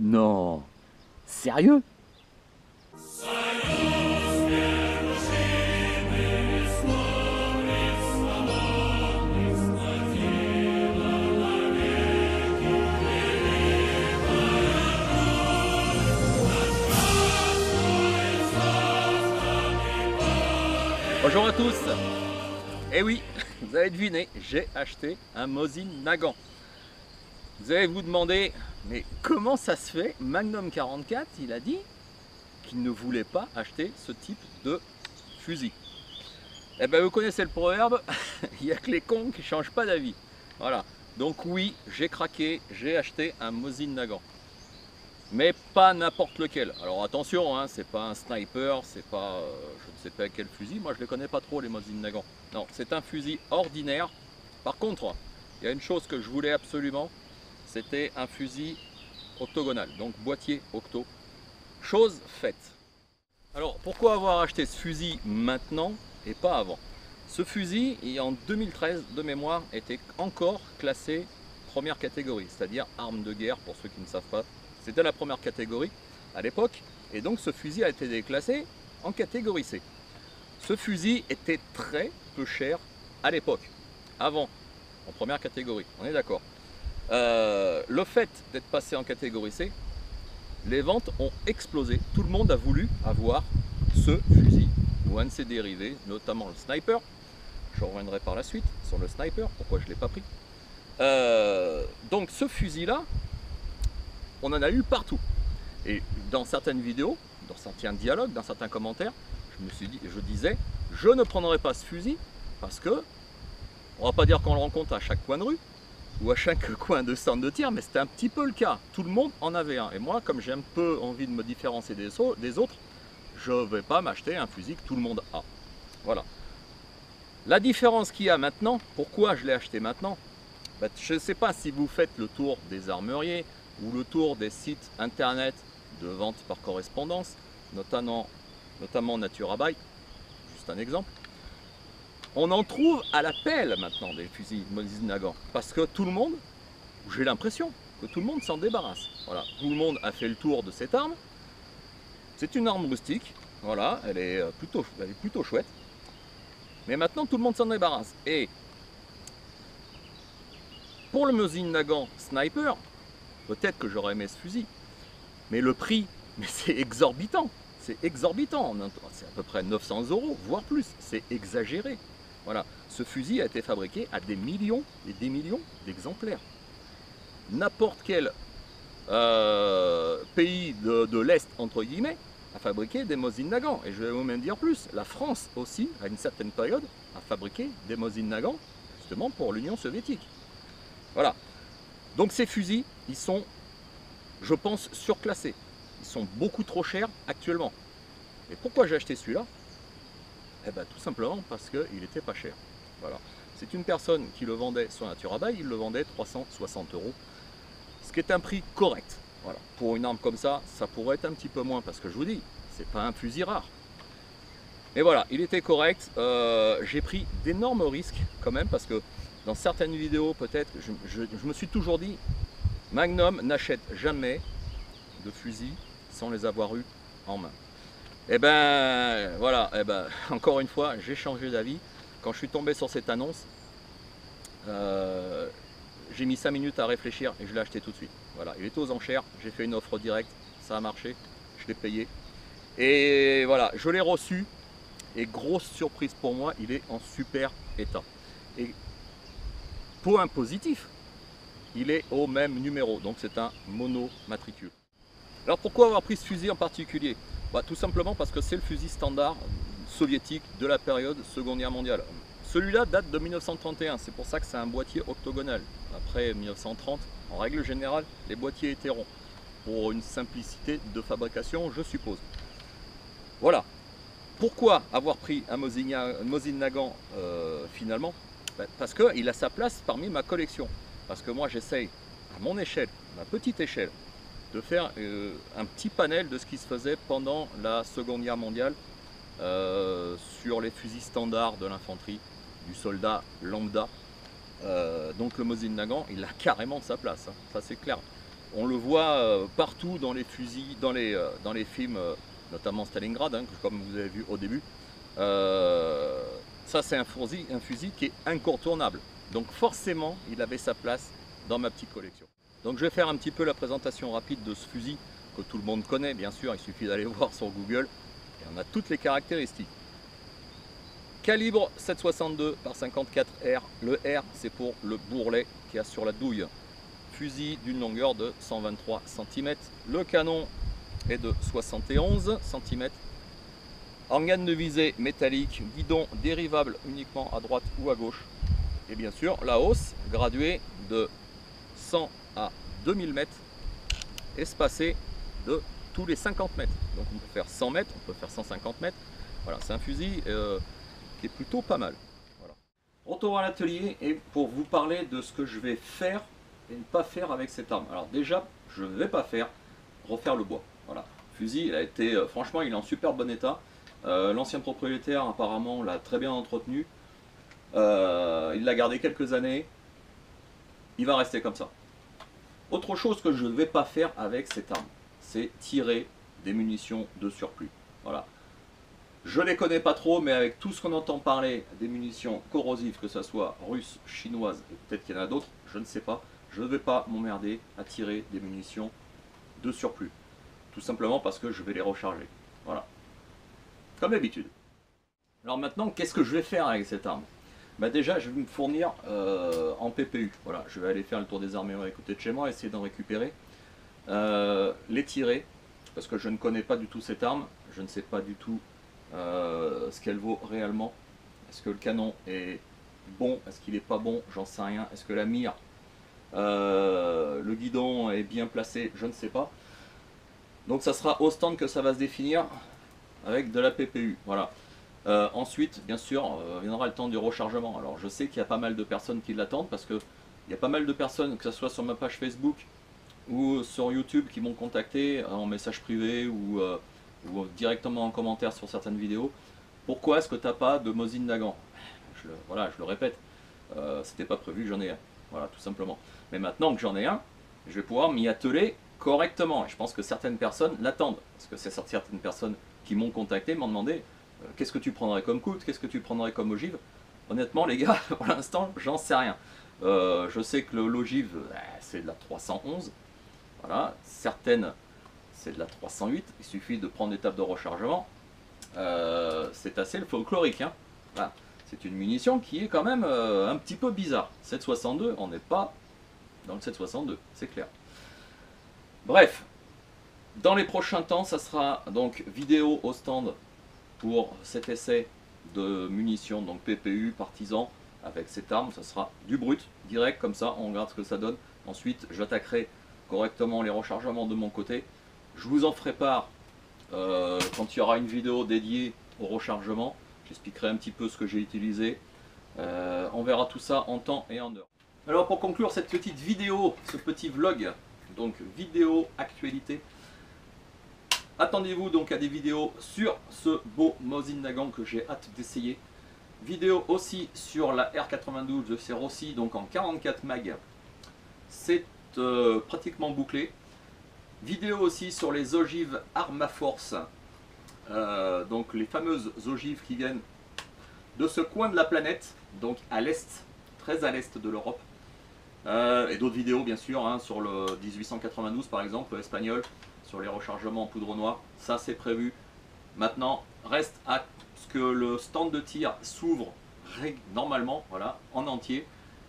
Non, sérieux? Bonjour à tous. Eh oui, vous avez deviné, j'ai acheté un Mosin Nagant. Vous allez vous demander, mais comment ça se fait? Magnum 44, il a dit qu'il ne voulait pas acheter ce type de fusil. Eh bien, vous connaissez le proverbe, il n'y a que les cons qui ne changent pas d'avis. Voilà, donc oui, j'ai craqué, j'ai acheté un Mosin Nagant. Mais pas n'importe lequel. Alors attention, hein, c'est pas un sniper, c'est pas je ne sais pas quel fusil. Moi je les connais pas trop les Mosin Nagant. Non, c'est un fusil ordinaire. Par contre, il y a une chose que je voulais absolument, c'était un fusil octogonal, donc boîtier octo. Chose faite. Alors pourquoi avoir acheté ce fusil maintenant et pas avant? Ce fusil, en 2013 de mémoire, était encore classé première catégorie, c'est-à-dire arme de guerre pour ceux qui ne savent pas. C'était la première catégorie à l'époque, et donc ce fusil a été déclassé en catégorie C. Ce fusil était très peu cher à l'époque, avant, en première catégorie, on est d'accord. Le fait d'être passé en catégorie C, les ventes ont explosé. Tout le monde a voulu avoir ce fusil, ou un de ses dérivés, notamment le sniper. Je reviendrai par la suite sur le sniper, pourquoi je ne l'ai pas pris. Donc ce fusil-là, on en a eu partout. Et dans certaines vidéos, dans certains dialogues, dans certains commentaires, je disais, je ne prendrai pas ce fusil parce que, on va pas dire qu'on le rencontre à chaque coin de rue ou à chaque coin de centre de tir, mais c'était un petit peu le cas. Tout le monde en avait un. Et moi, comme j'ai un peu envie de me différencier des autres, je ne vais pas m'acheter un fusil que tout le monde a. Voilà. La différence qu'il y a maintenant, pourquoi je l'ai acheté maintenant, je ne sais pas si vous faites le tour des armuriers ou le tour des sites internet de vente par correspondance, notamment Naturabuy, juste un exemple. On en trouve à la pelle maintenant des fusils Mosin Nagant, parce que tout le monde, j'ai l'impression que tout le monde s'en débarrasse. Voilà, tout le monde a fait le tour de cette arme. C'est une arme rustique, voilà, elle est plutôt chouette. Mais maintenant tout le monde s'en débarrasse. Et pour le Mosin Nagant Sniper, peut-être que j'aurais aimé ce fusil, mais le prix, mais c'est exorbitant. C'est exorbitant, c'est à peu près 900 €, voire plus, c'est exagéré. Voilà, ce fusil a été fabriqué à des millions et des millions d'exemplaires. N'importe quel pays de l'Est, entre guillemets, a fabriqué des Mosin Nagant. Et je vais vous même dire plus, la France aussi, à une certaine période, a fabriqué des Mosin Nagant, justement pour l'Union soviétique. Voilà, donc ces fusils, ils sont, je pense, surclassés. Ils sont beaucoup trop chers actuellement. Et pourquoi j'ai acheté celui-là? Eh bien tout simplement parce qu'il n'était pas cher. Voilà. C'est une personne qui le vendait sur Naturabuy, il le vendait 360 €. Ce qui est un prix correct. Voilà. Pour une arme comme ça, ça pourrait être un petit peu moins parce que je vous dis, c'est pas un fusil rare. Mais voilà, il était correct. J'ai pris d'énormes risques quand même parce que dans certaines vidéos, peut-être, je me suis toujours dit, Magnum n'achète jamais de fusil sans les avoir eus en main. Et ben voilà, encore une fois, j'ai changé d'avis. Quand je suis tombé sur cette annonce, j'ai mis 5 minutes à réfléchir et je l'ai acheté tout de suite. Voilà, il était aux enchères, j'ai fait une offre directe, ça a marché, je l'ai payé. Et voilà, je l'ai reçu et grosse surprise pour moi, il est en super état. Et point positif, il est au même numéro, donc c'est un monomatricule. Alors pourquoi avoir pris ce fusil en particulier? Tout simplement parce que c'est le fusil standard soviétique de la période Seconde Guerre mondiale. Celui-là date de 1931, c'est pour ça que c'est un boîtier octogonal. Après 1930, en règle générale, les boîtiers étaient ronds, pour une simplicité de fabrication, je suppose. Voilà. Pourquoi avoir pris un Mosin Nagant finalement? Parce qu'il a sa place parmi ma collection. Parce que moi j'essaye, à mon échelle, ma petite échelle, de faire un petit panel de ce qui se faisait pendant la Seconde Guerre mondiale sur les fusils standards de l'infanterie, du soldat lambda. Donc le Mosin Nagant, il a carrément sa place, hein, ça c'est clair. On le voit partout dans les fusils, dans les films, notamment Stalingrad, hein, comme vous avez vu au début. Ça c'est un fusil qui est incontournable. Donc forcément, il avait sa place dans ma petite collection. Donc je vais faire un petit peu la présentation rapide de ce fusil que tout le monde connaît, bien sûr, il suffit d'aller voir sur Google. Et on a toutes les caractéristiques. Calibre 7,62 par 54 R. Le R, c'est pour le bourrelet qu'il y a sur la douille. Fusil d'une longueur de 123 cm. Le canon est de 71 cm. Organe de visée métallique, guidon dérivable uniquement à droite ou à gauche. Et bien sûr, la hausse graduée de 100 à 2000 mètres, espacée de tous les 50 mètres. Donc on peut faire 100 mètres, on peut faire 150 mètres. Voilà, c'est un fusil qui est plutôt pas mal. Voilà. Retour à l'atelier et pour vous parler de ce que je vais faire et ne pas faire avec cette arme. Alors déjà, je ne vais pas refaire le bois. Voilà. Le fusil, il a été, franchement, il est en super bon état. L'ancien propriétaire apparemment l'a très bien entretenu. Il l'a gardé quelques années. Il va rester comme ça. Autre chose que je ne vais pas faire avec cette arme, c'est tirer des munitions de surplus. Voilà. Je ne les connais pas trop, mais avec tout ce qu'on entend parler des munitions corrosives, que ce soit russes, chinoises, et peut-être qu'il y en a d'autres, je ne sais pas, je ne vais pas m'emmerder à tirer des munitions de surplus. Tout simplement parce que je vais les recharger. Voilà. Comme d'habitude. Alors maintenant, qu'est-ce que je vais faire avec cette arme? Bah déjà, je vais me fournir en PPU. Voilà, je vais aller faire le tour des armées à côté de chez moi, essayer d'en récupérer. Les tirer, parce que je ne connais pas du tout cette arme. Je ne sais pas du tout ce qu'elle vaut réellement. Est-ce que le canon est bon? Est-ce qu'il n'est pas bon? J'en sais rien. Est-ce que la mire, le guidon est bien placé? Je ne sais pas. Donc ça sera au stand que ça va se définir avec de la PPU. Voilà. Ensuite, bien sûr, viendra le temps du rechargement. Alors je sais qu'il y a pas mal de personnes qui l'attendent parce que il y a pas mal de personnes, que ce soit sur ma page Facebook ou sur YouTube, qui m'ont contacté en message privé ou directement en commentaire sur certaines vidéos. Pourquoi est-ce que tu n'as pas de Mosin Nagant? Voilà, je le répète, c'était pas prévu, j'en ai un. Voilà, tout simplement. Mais maintenant que j'en ai un, je vais pouvoir m'y atteler correctement. Et je pense que certaines personnes l'attendent. Parce que c'est certaines personnes qui m'ont contacté, m'ont demandé qu'est-ce que tu prendrais comme coude, qu'est-ce que tu prendrais comme ogive. Honnêtement les gars, pour l'instant j'en sais rien. Je sais que l'ogive c'est de la 311, voilà. Certaines c'est de la 308, il suffit de prendre l'étape de rechargement. C'est assez le folklorique, hein. Voilà. C'est une munition qui est quand même un petit peu bizarre. 7,62, on n'est pas dans le 7,62, c'est clair. Bref, dans les prochains temps, ça sera donc vidéo au stand pour cet essai de munitions, donc PPU, partisan, avec cette arme. Ça sera du brut, direct, comme ça, on regarde ce que ça donne. Ensuite, j'attaquerai correctement les rechargements de mon côté. Je vous en ferai part quand il y aura une vidéo dédiée au rechargement. J'expliquerai un petit peu ce que j'ai utilisé. On verra tout ça en temps et en heure. Alors pour conclure cette petite vidéo, ce petit vlog, donc vidéo actualité, attendez-vous donc à des vidéos sur ce beau Mosin Nagant que j'ai hâte d'essayer. Vidéo aussi sur la R92 de Rossi, donc en 44 mag. C'est pratiquement bouclé. Vidéo aussi sur les ogives Armaforce. Donc les fameuses ogives qui viennent de ce coin de la planète, donc à l'est, très à l'est de l'Europe. Et d'autres vidéos bien sûr, hein, sur le 1892 par exemple, espagnol, sur les rechargements en poudre noire, ça c'est prévu. Maintenant, reste à ce que le stand de tir s'ouvre normalement, voilà, en entier,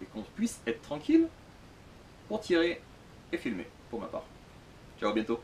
et qu'on puisse être tranquille pour tirer et filmer, pour ma part. Ciao, à bientôt.